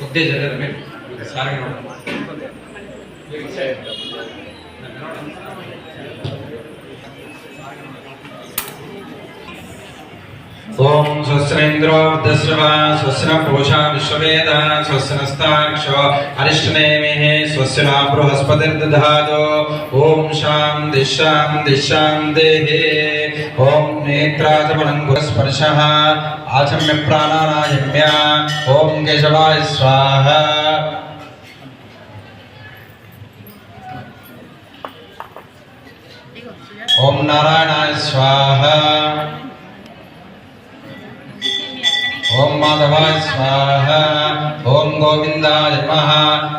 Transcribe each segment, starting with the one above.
उद्दे जगह में सारे ओम स्वस्नेन्द्रो दस्रवा स्वस्न पूषा विश्ववेदा स्वस्नस्ताक्षो अरिष्टनेमिः स्वस्ना बृहस्पतिर्दधातो ओम शान्ति शान्ति शान्तिः ओम नेत्राजमनङ्गुस्पर्शः आचम्य प्राणानायम्य ओम केशवाय स्वाहा ओम नारायणाय स्वाहा ओम माधवाय स्वाहा ओम गोविंदाय नमः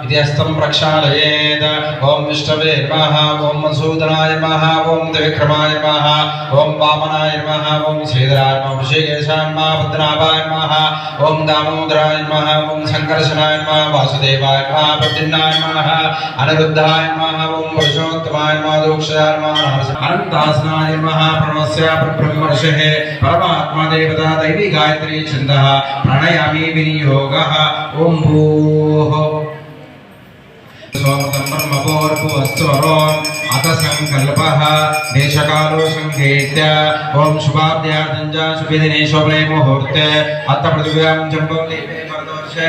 इति हस्तं प्रक्षालयेत् ओम विष्णवे नमः ओम मधुसूदनाय नमः ओम त्रिविक्रमाय नमः ओम वामनाय नमः ओम श्रीधराय नमः ऋषिकेशाय नमः पद्मनाभाय नमः ओम दामोदराय नमः ओम संकर्षणाय नमः वासुदेवाय नमः प्रद्युम्नाय नमः अनिरुद्धाय नमः ओम पुरुषोत्तमाय नमः दोक्षाय नमः अनंतासनाय नमः प्रणवस्य परब्रह्मर्षिः परमात्मा देवता दैवी गायत्री छन्दः प्रणयामि विनियोगः ओम भूः सोमतं ब्रह्मपूर्वस्वरोन् अथ संकल्पः देशकालो संकेत्य ओम शुभाब्द्यार्थं च शुभदिने शुभे मुहूर्ते अथ पृथिव्यां जम्बूद्वीपे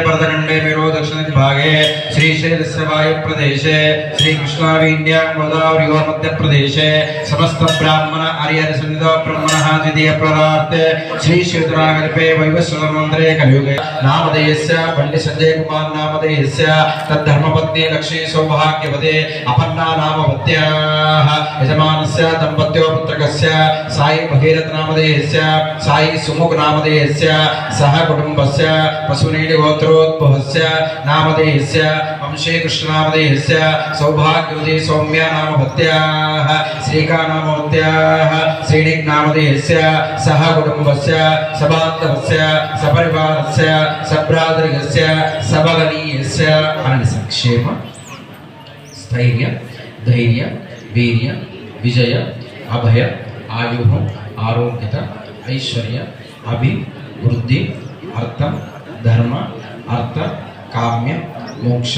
भरतखंडे मेरो दक्षिण भागे श्रीशैलस्य वायुप्रदेशे श्रीकृष्णावीड्यां गोदावरी मध्य प्रदेशे समस्त ब्राह्मण आर्य सन्निधो ब्रह्मणः द्वितीय प्ररार्थे श्री शिवरागल्पे वैवस्वत मंत्रे कलियुगे नामधेयस्य पंडित संजय कुमार नामधेयस्य तद्धर्मपत्नी लक्ष्मी सौभाग्यवते अपन्ना नामवत्याः यजमानस्य दंपत्यो पुत्रकस्य साई भगीरथ नामधेयस्य साई सुमुख नामधेयस्य सह कुटुंबस्य पशुनील गोत्रोद्भवस्य नामधेयस्य वंशे कृष्ण नामधेयस्य सौभाग्यवती सौम्या नामवत्याः श्रीका नामवत्याः श्रीनिक नामधेयस्य सह कुटुंबस्य सबान्धवस्य सपरिवारस्य सभ्रातृकस्य सबगनीयस्य अनन्य संक्षेम स्थैर्य धैर्य वीर्य विजय अभय आयुः आरोग्यता ऐश्वर्य अभिवृद्धि अर्थ धर्म अर्थ काम्य मोक्ष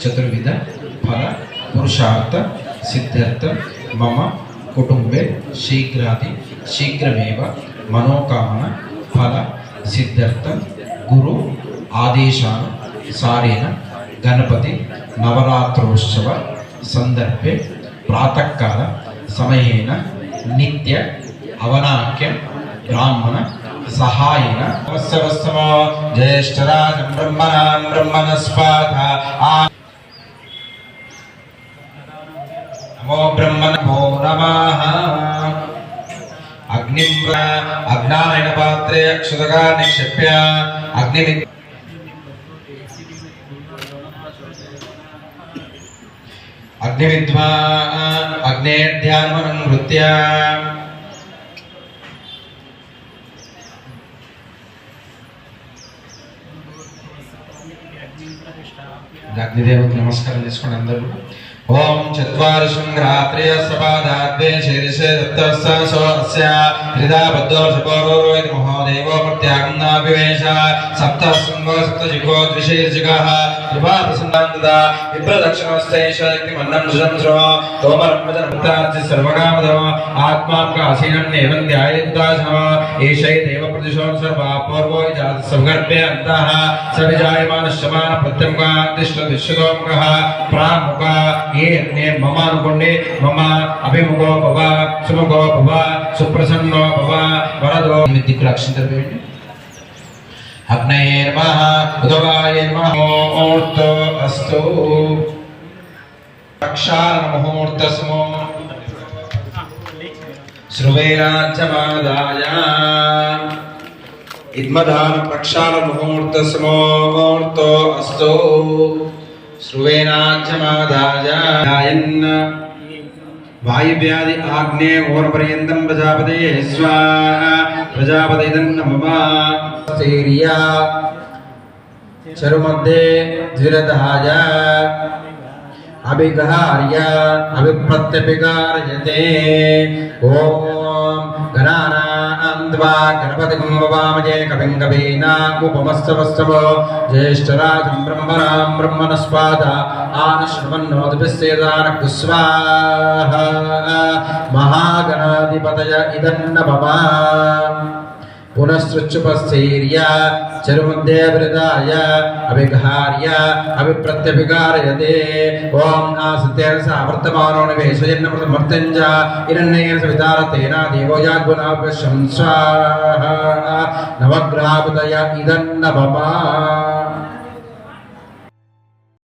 चतुर्विध फल पुरुषार्थ सिद्ध्यर्थ मम कुटुंबे शीघ्राति शीघ्रमेव मनोकामना फल सिद्ध्यर्थ गुरु आदेशानुसारेण गणपति नवरात्रोत्सव संदर्भे प्रातःकाल समयेन नित्य अवनाक्य ब्राह्मण सहायेन वत्सवस्तमो ज्येष्ठराजं ब्रह्मणां ब्रह्मणस्पाथ नमो ब्रह्मणो नमः अग्निं अग्नायन पात्रे अक्षतका निक्षिप्य अग्निविद्वान् अग्नेर्ध्यानमनुवृत्य अग्निदेवतకు నమస్కారం చేసుకోండి అందరూ ओम चत्वारि संघ्रात्रे सपादाद्वे शीर्षे सप्तस्सोऽस्य हृदा बद्धो सपोरोरोहित महोदेवो प्रत्यागन्नाभिवेश सप्तस्संगो सप्तजिगो द्विशीर्षिकः कृपाप्रसन्नान्तदा विप्रदक्षिणस्थैशक्तिमन्नं सुसंस्रो तोमरम्भजनमुक्तार्ति सर्वकामदो आत्माकासीनं नेवं ध्यायेद्दासः एषै देवप्रतिशो सर्वा पूर्वो जात सवगर्भे अन्तः सविजायमानश्चमान प्रत्यमुखादिष्टदिश्यतोमुखः प्रामुखः ये ने मम अनुकोंडे मम अभिमुखो भव सुमुखो भव सुप्रसन्नो भव वरदो मित्तिक अक्षंतर बेंడి अग्नये नमः उदवाये नमः मुहूर्तो अस्तु प्रक्षालन मुहूर्तस्मो श्रुवेराज्यमादाय इद्मधान प्रक्षालन मुहूर्तस्मो मुहूर्तो अस्तु श्रुवेनाज्यमादाय वायुव्याधि आग्नेय ओरपर्यन्तं प्रजापतये स्वाहा प्रजापतिदं नमः स्थैर्या चरुमध्ये द्विरदाय अभिगार्य अभिप्रत्यभिगार्यते ओम गणानां नत्वा गणपतिं ववामहे कविं कवीनामुपमस्तवस्तवो ज्येष्ठराजं ब्रह्मणां ब्रह्मणस्पाद आनश्रवन्नोतिभिस्सेदानक्तु स्वाहा महागणाधिपतय इदन्नममा पुनश्चुपस्थैर्य चरुमुद्देवृदाय अभिघार्य अभिप्रत्यभिकारयते ओम आसत्येन सावर्तमानो निवेशयन्न प्रथमर्त्यञ्च इरण्येन सवितारतेन देवो याग्गुणाभ्यशं स्वाहा नवग्रहापतय इदन्नममा